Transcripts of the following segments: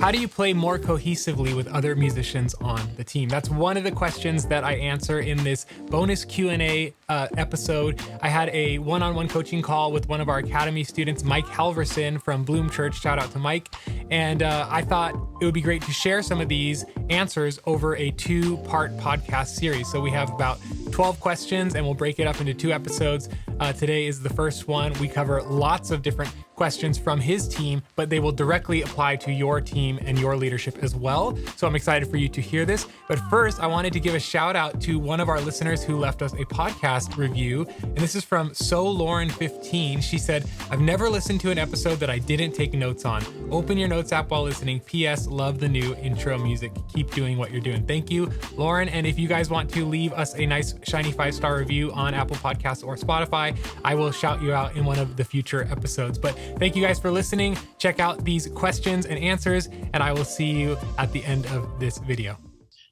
how do you play more cohesively with other musicians on the team? That's one of the questions that I answer in this bonus Q&A episode. I had a one-on-one coaching call with one of our Academy students, Mike Halverson from Bloom Church. Shout out to Mike. And I thought it would be great to share some of these answers over a 2-part podcast series. So we have about 12 questions and we'll break it up into 2 episodes. Today is the first one. We cover lots of different questions from his team, but they will directly apply to your team and your leadership as well. So I'm excited for you to hear this. But first, I wanted to give a shout out to one of our listeners who left us a podcast review. And this is from SoLauren15. She said, I've never listened to an episode that I didn't take notes on. Open your notes app while listening. P.S. Love the new intro music. Keep doing what you're doing. Thank you, Lauren. And if you guys want to leave us a nice shiny 5-star review on Apple Podcasts or Spotify, I will shout you out in one of the future episodes. But thank you guys for listening. Check out these questions and answers, and I will see you at the end of this video.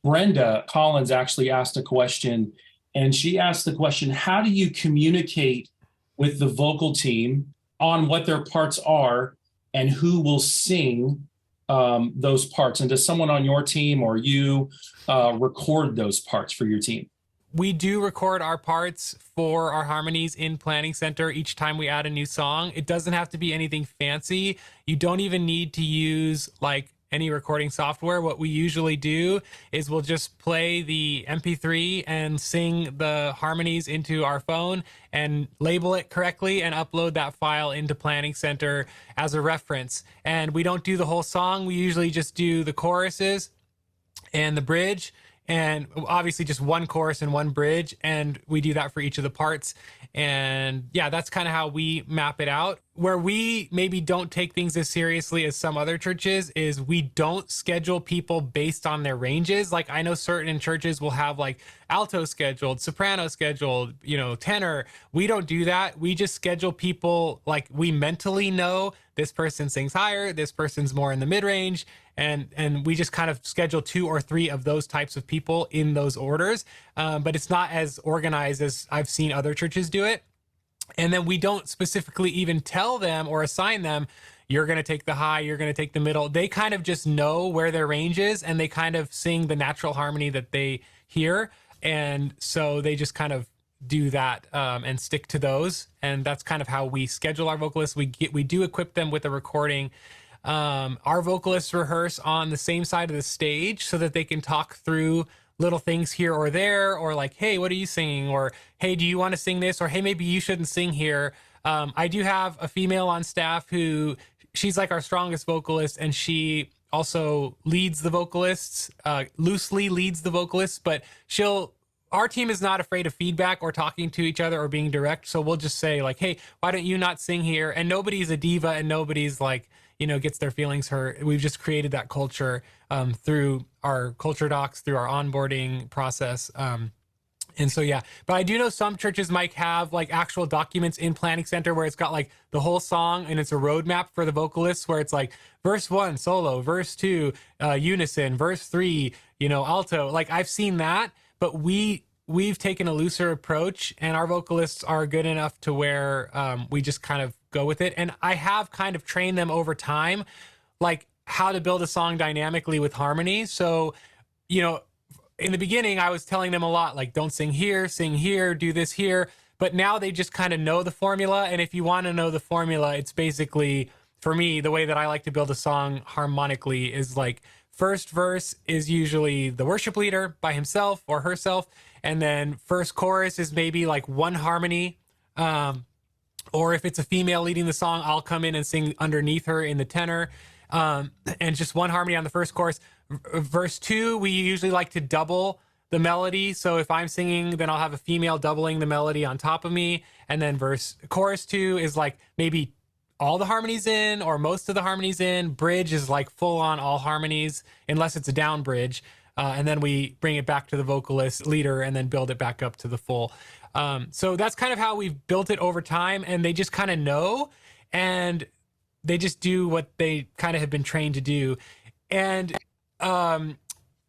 Brenda Collins actually asked a question, and she asked the question, how do you communicate with the vocal team on what their parts are and who will sing those parts? And does someone on your team or you record those parts for your team? We do record our parts for our harmonies in Planning Center each time we add a new song. It doesn't have to be anything fancy. You don't even need to use like any recording software. What we usually do is we'll just play the MP3 and sing the harmonies into our phone and label it correctly and upload that file into Planning Center as a reference. And we don't do the whole song. We usually just do the choruses and the bridge, and obviously just one chorus and one bridge, and we do that for each of the parts. And yeah, that's kind of how we map it out. Where we maybe don't take things as seriously as some other churches is we don't schedule people based on their ranges. Like I know certain churches will have like alto scheduled, soprano scheduled, tenor. We don't do that. We just schedule people like we mentally know this person sings higher, this person's more in the mid-range, and we just kind of schedule 2 or 3 of those types of people in those orders. But it's not as organized as I've seen other churches do it. And then we don't specifically even tell them or assign them, you're going to take the high, you're going to take the middle. They kind of just know where their range is, and they kind of sing the natural harmony that they hear. And so they just kind of do that and stick to those. And that's kind of how we schedule our vocalists. We do equip them with a recording. Our vocalists rehearse on the same side of the stage so that they can talk through little things here or there, or like, hey, what are you singing? Or, hey, do you want to sing this? Or, hey, maybe you shouldn't sing here. I do have a female on staff who, she's like our strongest vocalist, and she also leads the vocalists, loosely leads the vocalists, but our team is not afraid of feedback or talking to each other or being direct. So we'll just say like, hey, why don't you not sing here? And nobody's a diva, and nobody's like, gets their feelings hurt. We've just created that culture through our culture docs, through our onboarding process. And so, yeah, but I do know some churches might have like actual documents in Planning Center where it's got like the whole song and it's a roadmap for the vocalists where it's like verse 1 solo, verse 2 unison, verse 3, alto. Like I've seen that, but we've taken a looser approach, and our vocalists are good enough to where we just kind of go with it. And I have kind of trained them over time, like how to build a song dynamically with harmony. So, in the beginning, I was telling them a lot, like, don't sing here, do this here. But now they just kind of know the formula. And if you want to know the formula, it's basically, for me, the way that I like to build a song harmonically is like, first verse is usually the worship leader by himself or herself. And then first chorus is maybe like one harmony. Or if it's a female leading the song, I'll come in and sing underneath her in the tenor. And just one harmony on the first chorus. Verse 2, we usually like to double the melody. So if I'm singing, then I'll have a female doubling the melody on top of me. And then chorus 2 is like maybe all the harmonies in or most of the harmonies in. Bridge is like full on all harmonies, unless it's a down bridge. And then we bring it back to the vocalist leader and then build it back up to the full. So that's kind of how we've built it over time, and they just kind of know, and they just do what they kind of have been trained to do. And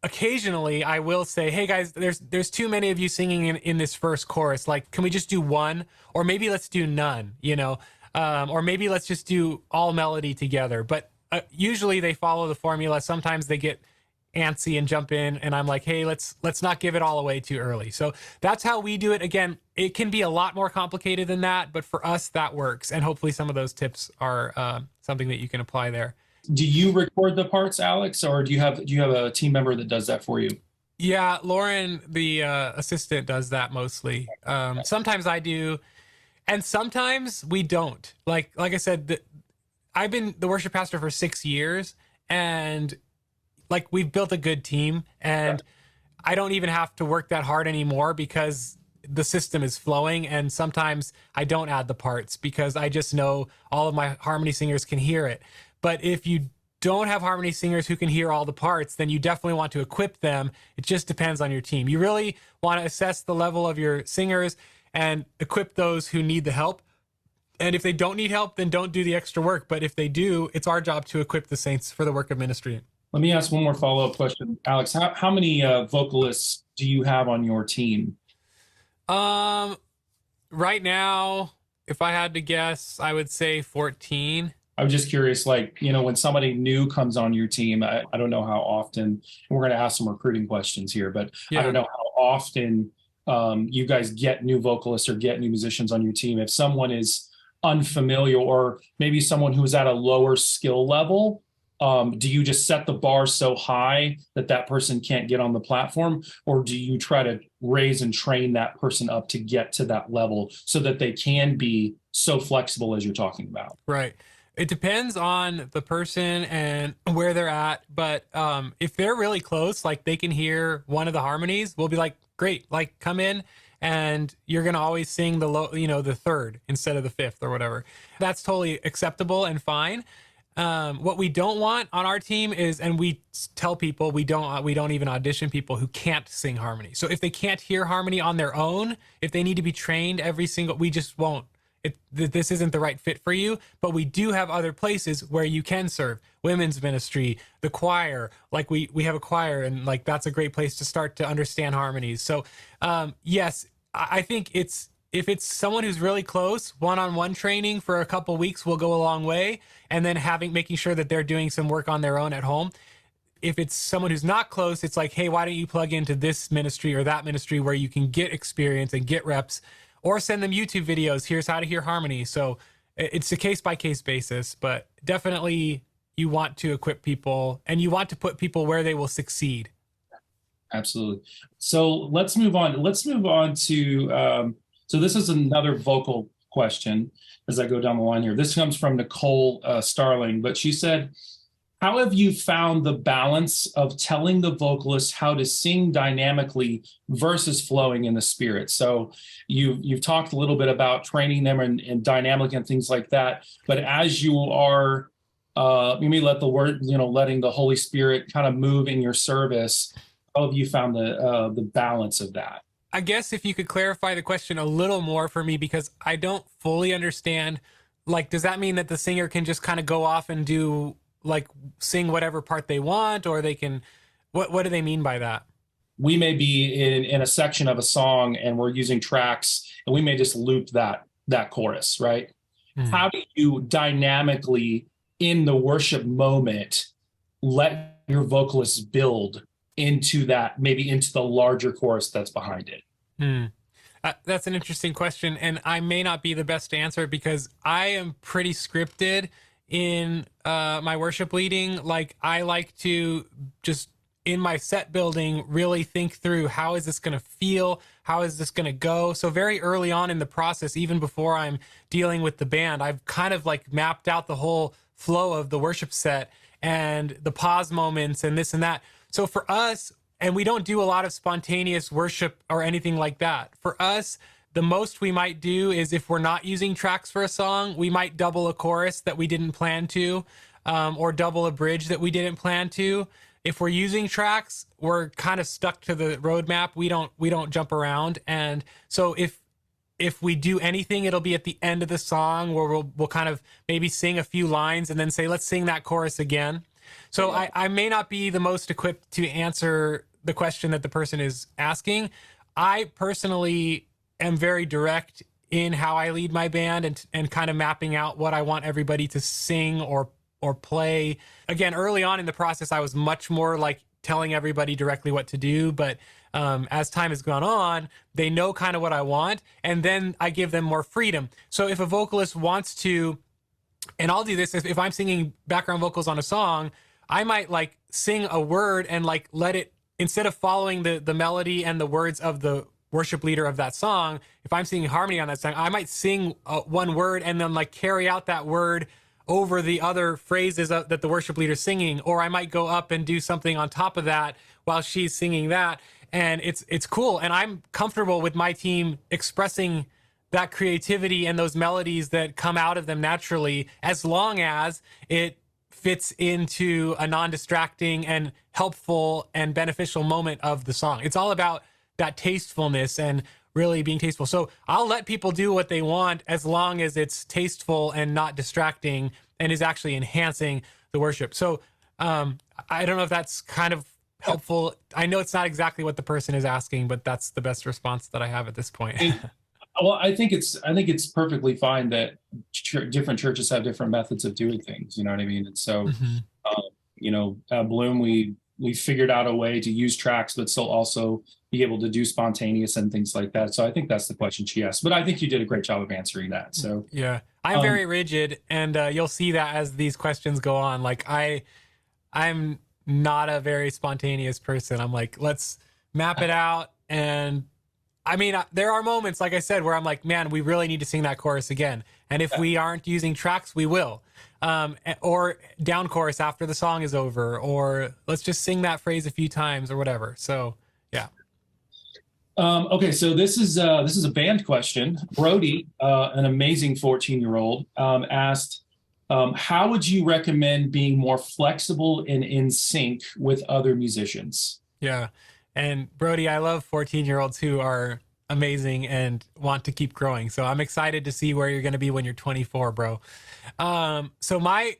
occasionally I will say, hey guys, there's too many of you singing in this first chorus. Like, can we just do one? Or maybe let's do none, or maybe let's just do all melody together. But usually they follow the formula. Sometimes they get antsy and jump in, and I'm like, hey, let's not give it all away too early. So that's how we do it. Again, it can be a lot more complicated than that, but for us that works, and hopefully some of those tips are something that you can apply there. Do you record the parts, Alex, or do you have a team member that does that for you? Yeah, Lauren, the assistant, does that mostly. Sometimes I do, and sometimes we don't. Like I said, I've been the worship pastor for 6 years, and like we've built a good team, and I don't even have to work that hard anymore because the system is flowing. And sometimes I don't add the parts because I just know all of my harmony singers can hear it. But if you don't have harmony singers who can hear all the parts, then you definitely want to equip them. It just depends on your team. You really want to assess the level of your singers and equip those who need the help. And if they don't need help, then don't do the extra work. But if they do, it's our job to equip the saints for the work of ministry. Let me ask one more follow-up question, Alex. How many vocalists do you have on your team? Right now, if I had to guess, I would say 14. I'm just curious, like, when somebody new comes on your team, I don't know how often, we're going to ask some recruiting questions here, but Yeah. I don't know how often you guys get new vocalists or get new musicians on your team. If someone is unfamiliar, or maybe someone who's at a lower skill level, do you just set the bar so high that that person can't get on the platform? Or do you try to raise and train that person up to get to that level so that they can be so flexible as you're talking about? Right. It depends on the person and where they're at. But if they're really close, like they can hear one of the harmonies, we'll be like, great, like come in, and you're going to always sing the low, the third instead of the fifth or whatever. That's totally acceptable and fine. What we don't want on our team is, and we tell people, we don't even audition people who can't sing harmony. So if they can't hear harmony on their own, if they need to be trained we just won't. This isn't the right fit for you. But we do have other places where you can serve: women's ministry, the choir. Like we have a choir, and like that's a great place to start to understand harmonies. So yes, I think if it's someone who's really close, one-on-one training for a couple weeks will go a long way, and then making sure that they're doing some work on their own at home. If it's someone who's not close, it's like, hey, why don't you plug into this ministry or that ministry where you can get experience and get reps, or send them YouTube videos. Here's how to hear harmony. So it's a case-by-case basis, but definitely you want to equip people, and you want to put people where they will succeed. Absolutely. So let's move on. To so this is another vocal question as I go down the line here. This comes from Nicole Starling, but she said, how have you found the balance of telling the vocalist how to sing dynamically versus flowing in the spirit? So you've talked a little bit about training them and dynamic and things like that, but as you are maybe letting the Holy Spirit kind of move in your service, how have you found the balance of that? I guess if you could clarify the question a little more for me, because I don't fully understand. Like, does that mean that the singer can just kind of go off and sing whatever part they want, or they can, what do they mean by that? We may be in a section of a song and we're using tracks, and we may just loop that chorus, right? Mm-hmm. How do you dynamically in the worship moment let your vocalists build into that, maybe into the larger chorus that's behind it? That's an interesting question, and I may not be the best to answer because I am pretty scripted in my worship leading. Like, I like to just in my set building really think through, how is this going to feel? How is this going to go? So very early on in the process, even before I'm dealing with the band, I've kind of like mapped out the whole flow of the worship set and the pause moments and this and that. So for us, and we don't do a lot of spontaneous worship or anything like that. For us, the most we might do is, if we're not using tracks for a song, we might double a chorus that we didn't plan to, or double a bridge that we didn't plan to. If we're using tracks, we're kind of stuck to the roadmap. We don't jump around. And so if we do anything, it'll be at the end of the song where we'll kind of maybe sing a few lines and then say, let's sing that chorus again. So yeah. I may not be the most equipped to answer the question that the person is asking. I personally am very direct in how I lead my band, and kind of mapping out what I want everybody to sing or or play. Again, early on in the process, I was much more like telling everybody directly what to do. But as time has gone on, they know kind of what I want. And then I give them more freedom. So if a vocalist wants to, and I'll do this, if I'm singing background vocals on a song, I might like sing a word and like let it, instead of following the melody and the words of the worship leader of that song, if I'm singing harmony on that song, I might sing one word and then like carry out that word over the other phrases that the worship leader's singing, or I might go up and do something on top of that while she's singing that. And it's cool. And I'm comfortable with my team expressing that creativity and those melodies that come out of them naturally, as long as it fits into a non-distracting and helpful and beneficial moment of the song. It's all about that tastefulness and really being tasteful. So I'll let people do what they want as long as it's tasteful and not distracting and is actually enhancing the worship. So I don't know if that's kind of helpful. I know it's not exactly what the person is asking, but that's the best response that I have at this point. Well, I think it's perfectly fine that different churches have different methods of doing things. You know what I mean? And so, at Bloom, we figured out a way to use tracks, but still also be able to do spontaneous and things like that. So I think that's the question she asked. But I think you did a great job of answering that. So yeah, I'm very rigid, and you'll see that as these questions go on. Like I'm not a very spontaneous person. I'm like, let's map it out. And I mean, there are moments, like I said, where I'm like, man, we really need to sing that chorus again. And if we aren't using tracks, we will. Or down chorus after the song is over, or let's just sing that phrase a few times or whatever. So, yeah. Okay, so this is a band question. Brody, an amazing 14-year-old, asked, how would you recommend being more flexible and in sync with other musicians? Yeah. And Brody, I love 14-year-olds who are amazing and want to keep growing. So I'm excited to see where you're going to be when you're 24, bro. So my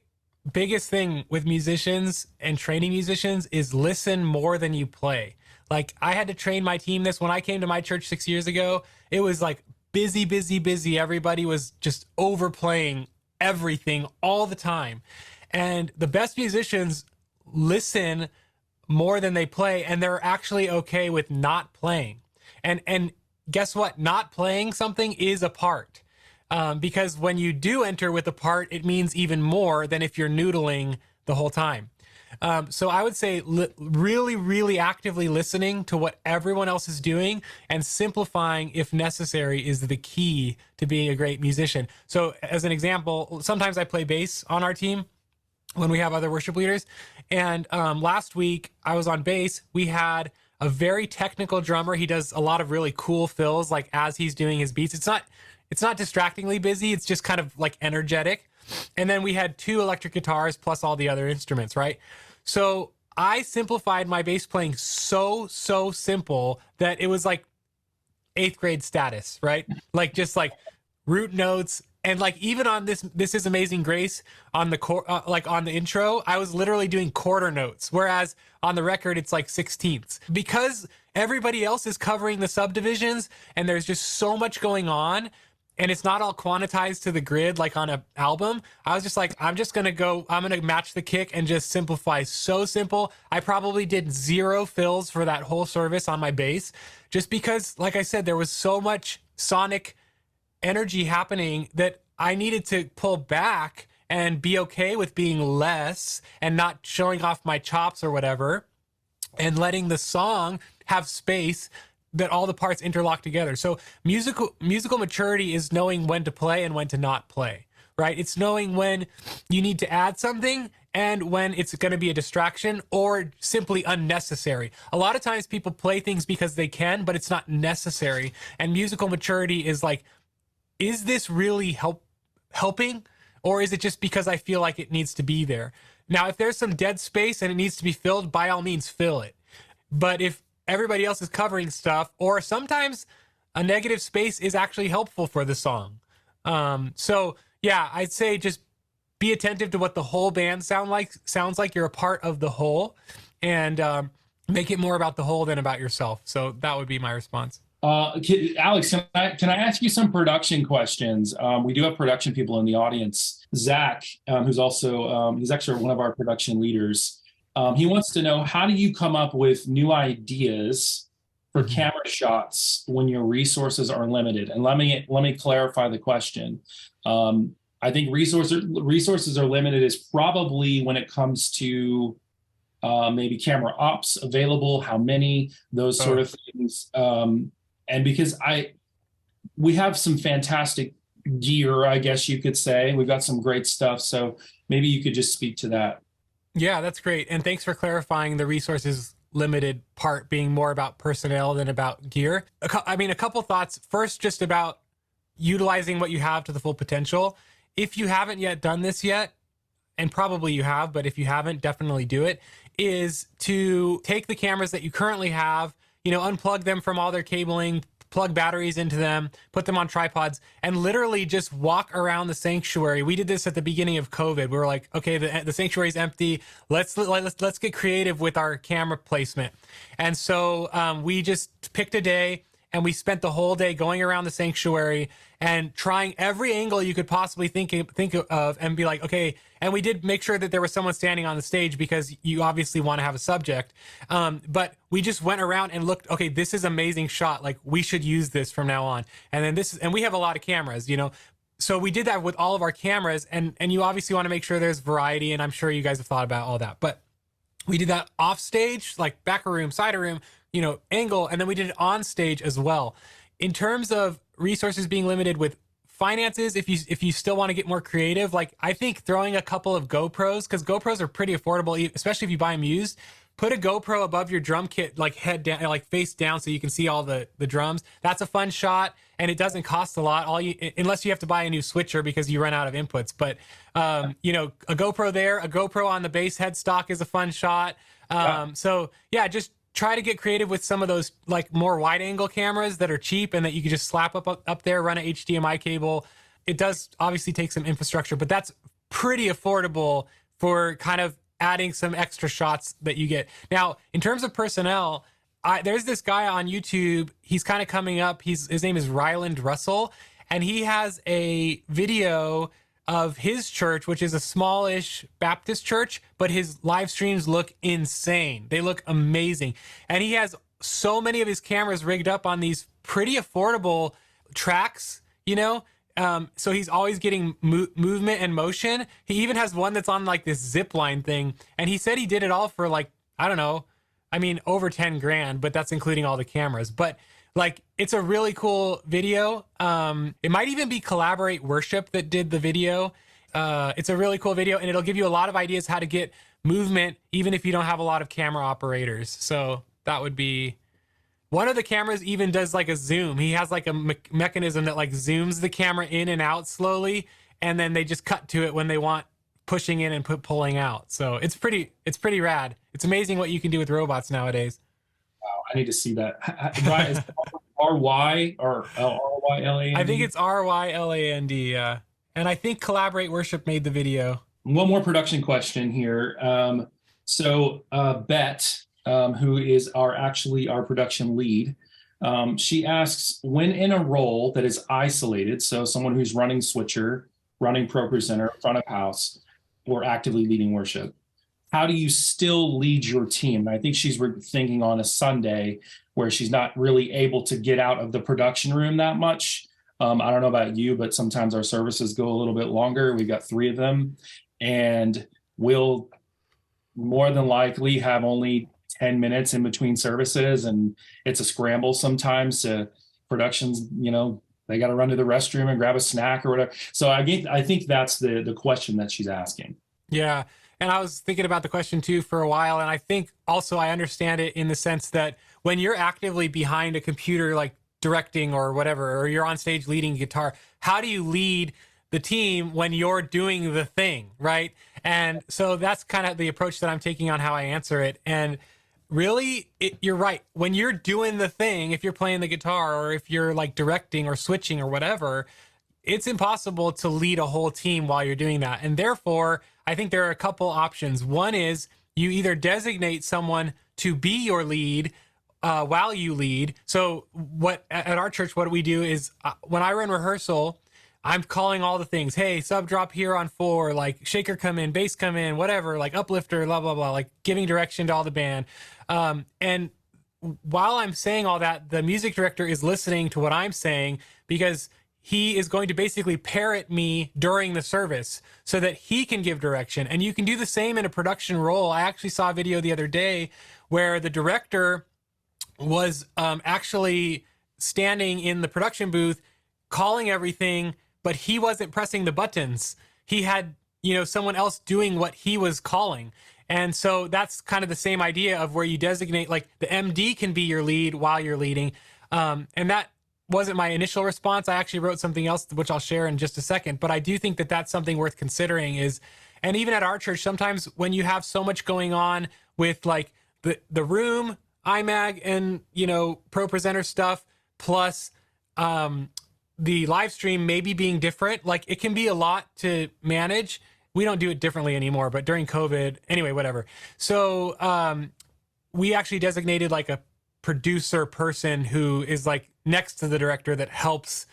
biggest thing with musicians and training musicians is listen more than you play. Like I had to train my team this when I came to my church 6 years ago. It was like busy, busy, busy. Everybody was just overplaying everything all the time. And the best musicians listen more than they play, and they're actually okay with not playing. And guess what? Not playing something is a part. Because when you do enter with a part, it means even more than if you're noodling the whole time. So I would say really, really actively listening to what everyone else is doing and simplifying if necessary is the key to being a great musician. So as an example, sometimes I play bass on our team when we have other worship leaders. And last week I was on bass. We had a very technical drummer. He does a lot of really cool fills, like as he's doing his beats. It's not distractingly busy. It's just kind of like energetic. And then we had 2 electric guitars plus all the other instruments, right? So I simplified my bass playing so simple that it was like 8th grade status, right? Like just like root notes. And like even on this is Amazing Grace on the like on the intro, I was literally doing quarter notes, whereas on the record it's like 16ths, because everybody else is covering the subdivisions and there's just so much going on and it's not all quantized to the grid like on an album. I was just like, I'm gonna match the kick and just simplify. So simple. I probably did 0 fills for that whole service on my bass, just because, like I said, there was so much sonic energy happening that I needed to pull back and be okay with being less and not showing off my chops or whatever, and letting the song have space that all the parts interlock together. So musical maturity is knowing when to play and when to not play, right? It's knowing when you need to add something and when it's going to be a distraction or simply unnecessary. A lot of times people play things because they can, but it's not necessary. And musical maturity is like, is this really helping? Or is it just because I feel like it needs to be there? Now, if there's some dead space and it needs to be filled, by all means, fill it. But if everybody else is covering stuff, or sometimes a negative space is actually helpful for the song. So yeah, I'd say just be attentive to what the whole band sounds like you're a part of the whole, and make it more about the whole than about yourself. So that would be my response. Alex, can I ask you some production questions? We do have production people in the audience. Zach, who's also he's actually one of our production leaders. He wants to know, how do you come up with new ideas for camera shots when your resources are limited? And let me clarify the question. I think resources are limited is probably when it comes to maybe camera ops available, how many, those sort of things. And because we have some fantastic gear, I guess you could say. We've got some great stuff. So maybe you could just speak to that. Yeah, that's great. And thanks for clarifying the resources limited part being more about personnel than about gear. I mean, a couple thoughts. First, just about utilizing what you have to the full potential. If you haven't yet done this yet, and probably you have, but if you haven't, definitely do it, is to take the cameras that you currently have, unplug them from all their cabling, plug batteries into them, put them on tripods, and literally just walk around the sanctuary. We did this at the beginning of COVID. We were like, okay, the sanctuary is empty. Let's get creative with our camera placement. And so we just picked a day, and we spent the whole day going around the sanctuary and trying every angle you could possibly think of, and be like, okay. And we did make sure that there was someone standing on the stage, because you obviously want to have a subject. But we just went around and looked, okay, this is an amazing shot. Like, we should use this from now on. And then and we have a lot of cameras, So we did that with all of our cameras, and you obviously want to make sure there's variety. And I'm sure you guys have thought about all that, but we did that off stage, like back room, side room, angle, and then we did it on stage as well. In terms of resources being limited with finances, if you still want to get more creative, like, I think throwing a couple of GoPros, because GoPros are pretty affordable, especially if you buy them used. Put a GoPro above your drum kit, like head down, like face down, so you can see all the drums. That's a fun shot, and it doesn't cost a lot. Unless you have to buy a new switcher because you run out of inputs. But a GoPro there, a GoPro on the bass headstock is a fun shot. So yeah, just try to get creative with some of those, like, more wide angle cameras that are cheap and that you can just slap up there, run an HDMI cable. It does obviously take some infrastructure, but that's pretty affordable for kind of adding some extra shots that you get. Now, in terms of personnel, there's this guy on YouTube. He's kind of coming up. His name is Ryland Russell, and he has a video of his church, which is a smallish Baptist church, but his live streams look insane. They look amazing. And he has so many of his cameras rigged up on these pretty affordable tracks, so he's always getting movement and motion. He even has one that's on like this zip line thing. And he said he did it all for, like, I don't know, over 10 grand, but that's including all the cameras. But like, it's a really cool video. It might even be Collaborate Worship that did the video. It's a really cool video, and it'll give you a lot of ideas how to get movement, even if you don't have a lot of camera operators. So that would be one of the cameras. Even does like a zoom. He has like a mechanism that like zooms the camera in and out slowly, and then they just cut to it when they want pushing in and pulling out. So it's pretty rad. It's amazing what you can do with robots nowadays. Wow, I need to see that. Is it RY or RYLAND? I think it's RYLAND. Yeah. And I think Collaborate Worship made the video. One more production question here. So Bet, who is our production lead, she asks, when in a role that is isolated, so someone who's running switcher, running ProPresenter, front of house, or actively leading worship, how do you still lead your team? I think she's thinking on a Sunday where she's not really able to get out of the production room that much. I don't know about you, but sometimes our services go a little bit longer. We've got 3 of them, and we'll more than likely have only 10 minutes in between services, and it's a scramble sometimes to productions, they got to run to the restroom and grab a snack or whatever. So I think that's the question that she's asking. Yeah. And I was thinking about the question too for a while. And I think also I understand it in the sense that when you're actively behind a computer, like directing or whatever, or you're on stage leading guitar, how do you lead the team when you're doing the thing, right? And so that's kind of the approach that I'm taking on how I answer it. And really, you're right. When you're doing the thing, if you're playing the guitar or if you're like directing or switching or whatever, it's impossible to lead a whole team while you're doing that. And therefore, I think there are a couple options. One is you either designate someone to be your lead, while you lead. So what at our church, what we do is when I run rehearsal, I'm calling all the things. Hey, sub drop here on 4, like shaker come in, bass come in, whatever, like uplifter, blah, blah, blah, like giving direction to all the band. And while I'm saying all that, the music director is listening to what I'm saying because he is going to basically parrot me during the service so that he can give direction. And you can do the same in a production role. I actually saw a video the other day where the director was actually standing in the production booth calling everything, but he wasn't pressing the buttons. He had, someone else doing what he was calling. And so that's kind of the same idea of where you designate, like the MD can be your lead while you're leading. And that wasn't my initial response. I actually wrote something else, which I'll share in just a second. But I do think that that's something worth considering and even at our church, sometimes when you have so much going on with like the room, IMAG, and, pro presenter stuff, plus the live stream maybe being different, like it can be a lot to manage. We don't do it differently anymore, but during COVID, anyway, whatever. So we actually designated like a producer person who is like next to the director that helps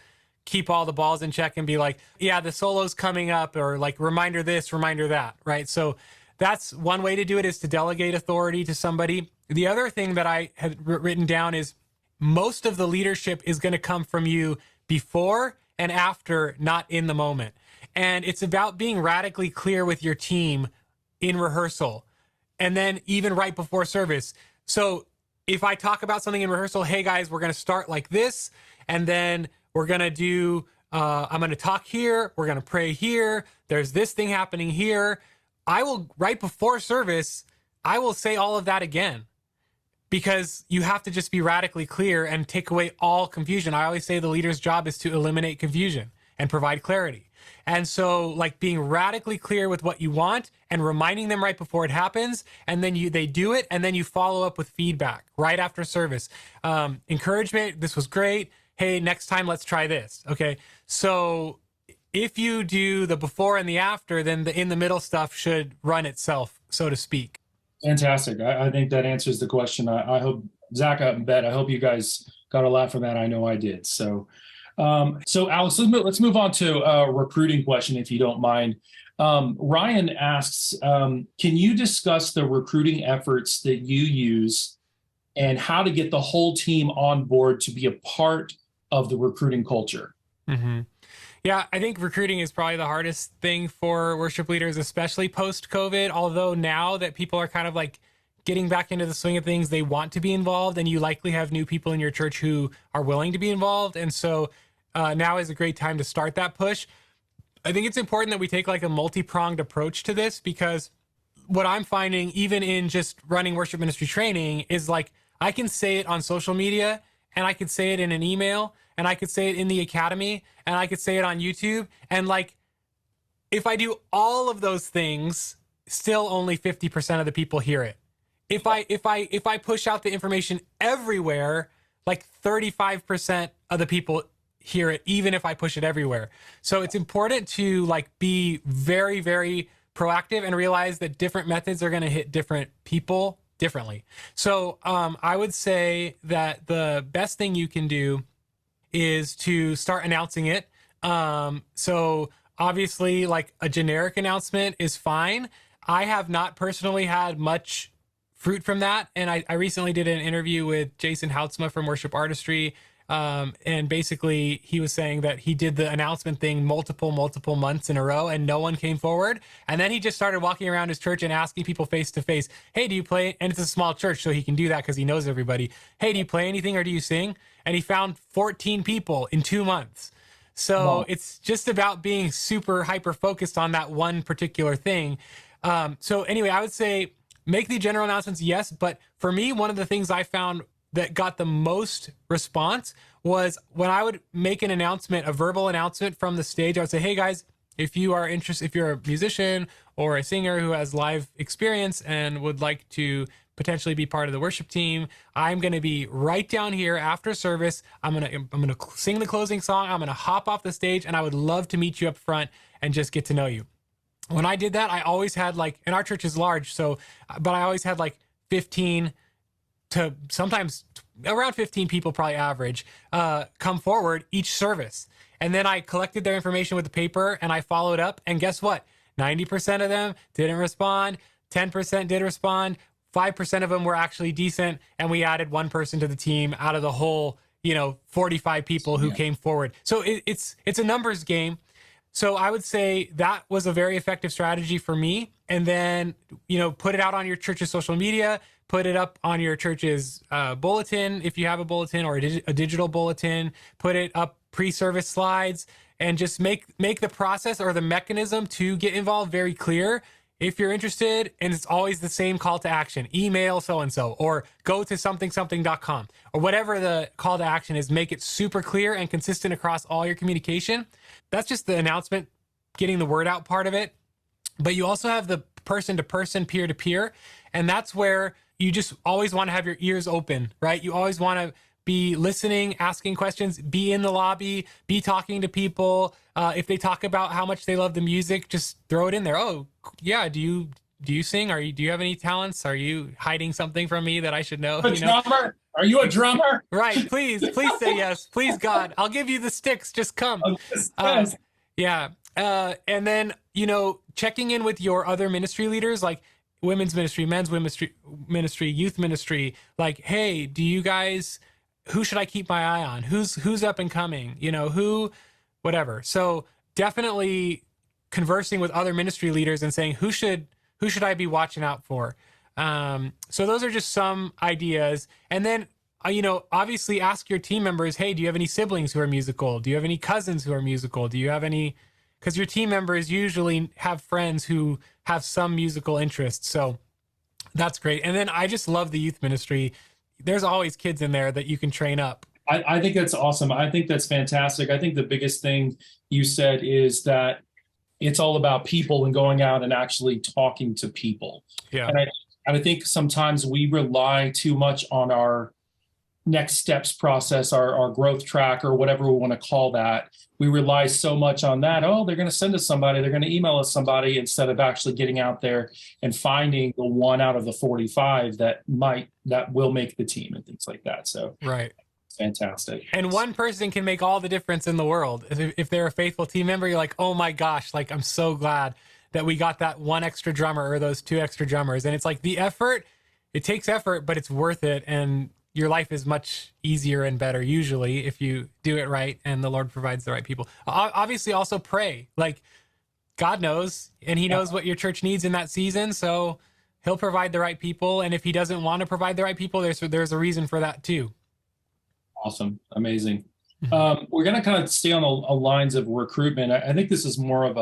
keep all the balls in check and be like, yeah, the solo's coming up, or like reminder this, reminder that, right? So that's one way to do it, is to delegate authority to somebody. The other thing that I had written down is most of the leadership is going to come from you before and after, not in the moment. And it's about being radically clear with your team in rehearsal and then even right before service. So if I talk about something in rehearsal, hey guys, we're going to start like this, and then we're going to do, I'm going to talk here, we're going to pray here, there's this thing happening here. I will, right before service, I will say all of that again, because you have to just be radically clear and take away all confusion. I always say the leader's job is to eliminate confusion and provide clarity. And so like being radically clear with what you want and reminding them right before it happens, and then they do it, and then you follow up with feedback right after service. Encouragement, this was great. Hey, next time let's try this. Okay. So if you do the before and the after, then the in the middle stuff should run itself, so to speak. Fantastic. I think that answers the question. I hope, Zach, I bet, I hope you guys got a lot from that. I know I did. So Alex, let's move on to a recruiting question, if you don't mind. Ryan asks, can you discuss the recruiting efforts that you use and how to get the whole team on board to be a part of the recruiting culture? Mm-hmm. Yeah, I think recruiting is probably the hardest thing for worship leaders, especially post-COVID. Although now that people are kind of like getting back into the swing of things, they want to be involved, and you likely have new people in your church who are willing to be involved. And so now is a great time to start that push. I think it's important that we take like a multi-pronged approach to this, because what I'm finding, even in just running worship ministry training, is like I can say it on social media, and I could say it in an email, and I could say it in the academy, and I could say it on YouTube. And like, if I do all of those things, still only 50% of the people hear it. If I push out the information everywhere, like 35% of the people hear it, even if I push it everywhere. So it's important to like be very, very proactive and realize that different methods are going to hit different people differently. So I would say that the best thing you can do is to start announcing it. So obviously like a generic announcement is fine. I have not personally had much fruit from that. And I recently did an interview with Jason Houtsma from Worship Artistry. And basically he was saying that he did the announcement thing multiple months in a row and no one came forward. And then he just started walking around his church and asking people face to face, hey, do you play? And it's a small church, so he can do that because he knows everybody. Hey, do you play anything or do you sing? And he found 14 people in 2 months. So wow. It's just about being super hyper focused on that one particular thing. So anyway, I would say make the general announcements, yes. But for me, one of the things I found that got the most response was when I would make an announcement, a verbal announcement from the stage. I would say, hey guys, if you are interested, if you're a musician or a singer who has live experience and would like to potentially be part of the worship team, I'm going to be right down here after service. I'm going to sing the closing song. I'm going to hop off the stage, and I would love to meet you up front and just get to know you. When I did that, I always had like, and our church is large, so, but I always had like 15 to sometimes around 15 people probably average, come forward each service. And then I collected their information with the paper and I followed up. And guess what? 90% of them didn't respond. 10% did respond. 5% of them were actually decent. And we added one person to the team out of the whole, 45 people who came forward. So it's a numbers game. So I would say that was a very effective strategy for me. And then, put it out on your church's social media, put it up on your church's bulletin, if you have a bulletin or a digital bulletin, put it up pre-service slides, and just make the process or the mechanism to get involved very clear. If you're interested, and it's always the same call to action, email so-and-so, or go to something.com, or whatever the call to action is, make it super clear and consistent across all your communication. That's just the announcement, getting the word out part of it. But you also have the person-to-person, peer-to-peer, and that's where you just always want to have your ears open, right? You always want to be listening, asking questions, be in the lobby, be talking to people. If they talk about how much they love the music, just throw it in there. Oh, yeah. Do you sing? Do you have any talents? Are you hiding something from me that I should know? Drummer? Are you a drummer? Right. Please say yes. Please, God, I'll give you the sticks. Just come. Yeah. And then, checking in with your other ministry leaders, like women's ministry, men's ministry, youth ministry, like, hey, who should I keep my eye on? Who's up and coming? Whatever. So definitely conversing with other ministry leaders and saying, who should I be watching out for? So those are just some ideas. And then, obviously ask your team members, hey, do you have any siblings who are musical? Do you have any cousins who are musical? Do you have any, because your team members usually have friends who have some musical interests. So that's great. And then I just love the youth ministry. There's always kids in there that you can train up. I think that's awesome. I think that's fantastic. I think the biggest thing you said is that it's all about people and going out and actually talking to people. Yeah. And I think sometimes we rely too much on our next steps process, our growth track, or whatever we want to call that. We rely so much on that. Oh, they're going to send us somebody. They're going to email us somebody, instead of actually getting out there and finding the one out of the 45 that will make the team and things like that. So right. Fantastic. And one person can make all the difference in the world. If they're a faithful team member, you're like, oh my gosh, like, I'm so glad that we got that one extra drummer or those two extra drummers. And it's like the effort, it takes effort, but it's worth it. And your life is much easier and better usually if you do it right and the Lord provides the right people. Obviously also pray. Like, God knows, and he knows what your church needs in that season. So he'll provide the right people. And if he doesn't want to provide the right people, there's a reason for that too. Awesome. Amazing. We're going to kind of stay on the lines of recruitment. I think this is more of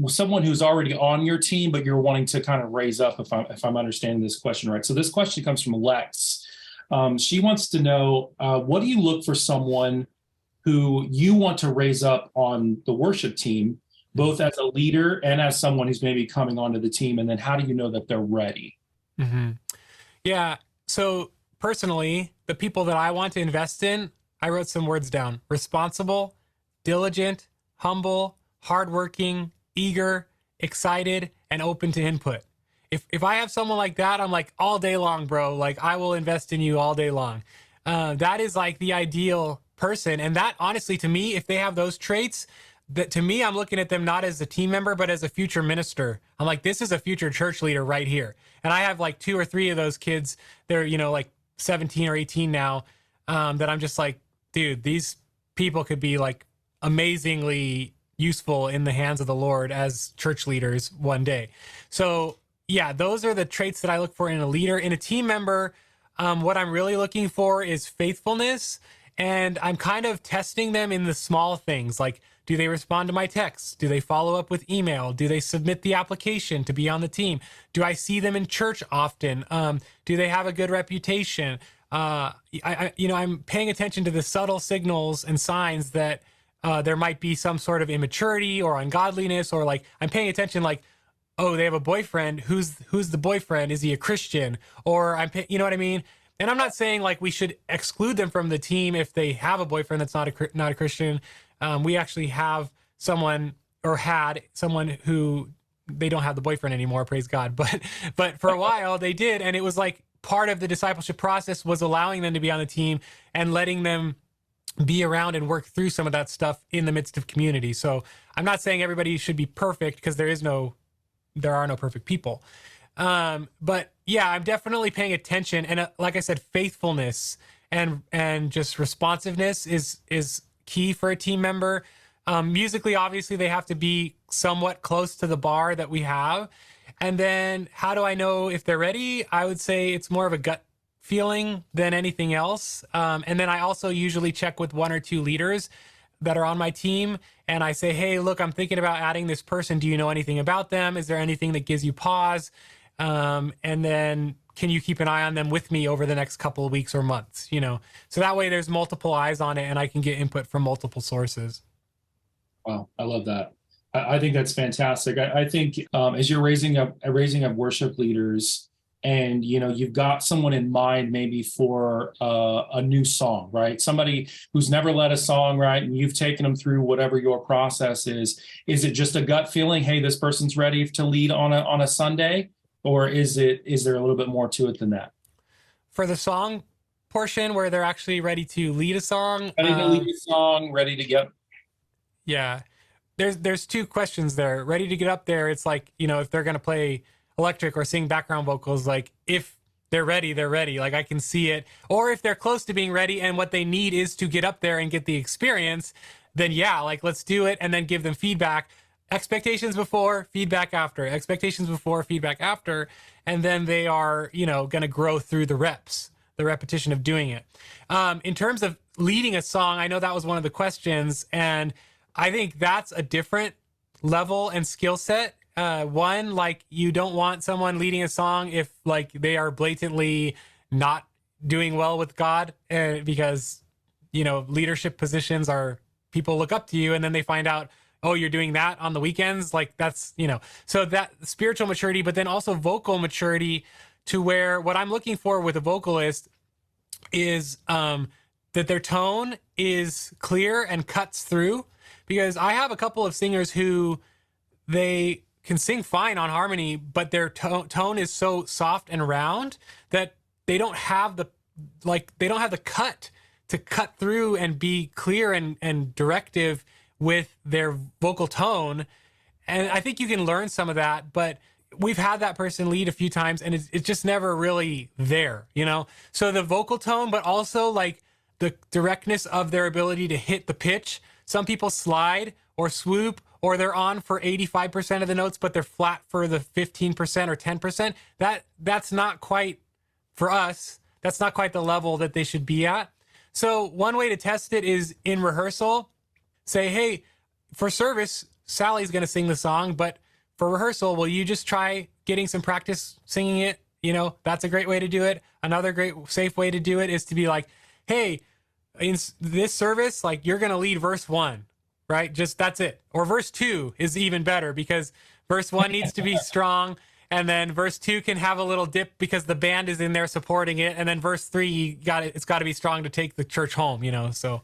someone who's already on your team, but you're wanting to kind of raise up, if I'm understanding this question right. So this question comes from Lex. She wants to know, what do you look for someone who you want to raise up on the worship team, both as a leader and as someone who's maybe coming onto the team? And then how do you know that they're ready? Mm-hmm. Yeah. So personally, the people that I want to invest in, I wrote some words down: responsible, diligent, humble, hardworking, eager, excited, and open to input. If I have someone like that, I'm like, all day long, bro. Like, I will invest in you all day long. That is like the ideal person. And that, honestly, to me, if they have those traits, that to me, I'm looking at them not as a team member, but as a future minister. I'm like, this is a future church leader right here. And I have like 2 or 3 of those kids. They're, like 17 or 18 now, that I'm just like, dude, these people could be like amazingly useful in the hands of the Lord as church leaders one day. So yeah, those are the traits that I look for in a leader. In a team member, what I'm really looking for is faithfulness. And I'm kind of testing them in the small things, like, do they respond to my texts? Do they follow up with email? Do they submit the application to be on the team? Do I see them in church often? Do they have a good reputation? I'm paying attention to the subtle signals and signs that there might be some sort of immaturity or ungodliness, or like, I'm paying attention, like, oh, they have a boyfriend. Who's the boyfriend? Is he a Christian? Or you know what I mean? And I'm not saying like we should exclude them from the team if they have a boyfriend that's not a Christian. We actually have someone, or had someone, who they don't have the boyfriend anymore, praise God. But for a while they did, and it was like part of the discipleship process was allowing them to be on the team and letting them be around and work through some of that stuff in the midst of community. So I'm not saying everybody should be perfect, because there are no perfect people. But yeah, I'm definitely paying attention. And like I said, faithfulness and just responsiveness is key for a team member. Musically, obviously, they have to be somewhat close to the bar that we have. And then how do I know if they're ready? I would say it's more of a gut feeling than anything else. And then I also usually check with 1 or 2 leaders that are on my team. And I say, hey, look, I'm thinking about adding this person. Do you know anything about them? Is there anything that gives you pause? And then can you keep an eye on them with me over the next couple of weeks or months? So that way there's multiple eyes on it and I can get input from multiple sources. Wow, I love that. I think that's fantastic. I think as you're raising up worship leaders, and you've got someone in mind maybe for a new song, right? Somebody who's never led a song, right? And you've taken them through whatever your process is. Is it just a gut feeling? Hey, this person's ready to lead on a Sunday, or is there a little bit more to it than that? For the song portion, where they're actually ready to lead a song, ready to lead a song, ready to get. Yeah, there's 2 questions there. Ready to get up there, it's like, if they're going to play electric or sing background vocals, like if they're ready, like I can see it. Or if they're close to being ready and what they need is to get up there and get the experience, then yeah, like let's do it, and then give them feedback. Expectations before, feedback after. Expectations before, feedback after. And then they are, going to grow through the repetition of doing it. In terms of leading a song, I know that was one of the questions, and I think that's a different level and skill set. One, like you don't want someone leading a song if like they are blatantly not doing well with God, because, leadership positions are, people look up to you and then they find out, oh, you're doing that on the weekends. Like that's, so that spiritual maturity, but then also vocal maturity, to where what I'm looking for with a vocalist is that their tone is clear and cuts through. Because I have a couple of singers who they can sing fine on harmony, but their tone is so soft and round that they don't have the cut to cut through and be clear and directive with their vocal tone. And I think you can learn some of that, but we've had that person lead a few times and it's just never really there, So the vocal tone, but also like the directness of their ability to hit the pitch. Some people slide or swoop, or they're on for 85% of the notes, but they're flat for the 15% or 10%. That's not quite for us. That's not quite the level that they should be at. So one way to test it is in rehearsal, say, hey, for service, Sally's going to sing the song, but for rehearsal, will you just try getting some practice singing it? That's a great way to do it. Another great safe way to do it is to be like, hey, in this service, like you're going to lead verse 1, right? Just that's it. Or verse 2 is even better, because verse 1 needs to be strong. And then verse 2 can have a little dip because the band is in there supporting it. And then verse 3, it's got to be strong to take the church home, So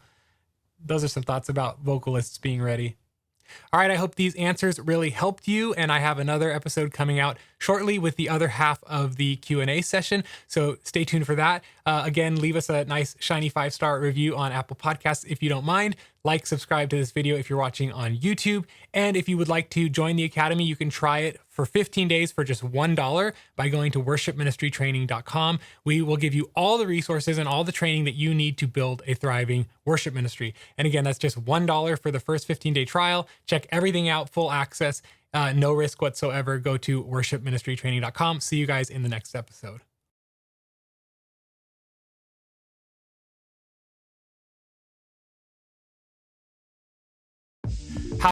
those are some thoughts about vocalists being ready. All right, I hope these answers really helped you, and I have another episode coming out shortly with the other half of the Q&A session, so stay tuned for that. Again, leave us a nice, shiny 5-star review on Apple Podcasts if you don't mind. Like, subscribe to this video if you're watching on YouTube, and if you would like to join the Academy, you can try it for 15 days for just $1 by going to worshipministrytraining.com. We will give you all the resources and all the training that you need to build a thriving worship ministry. And again, that's just $1 for the first 15-day trial. Check everything out, full access, no risk whatsoever. Go to worshipministrytraining.com. See you guys in the next episode.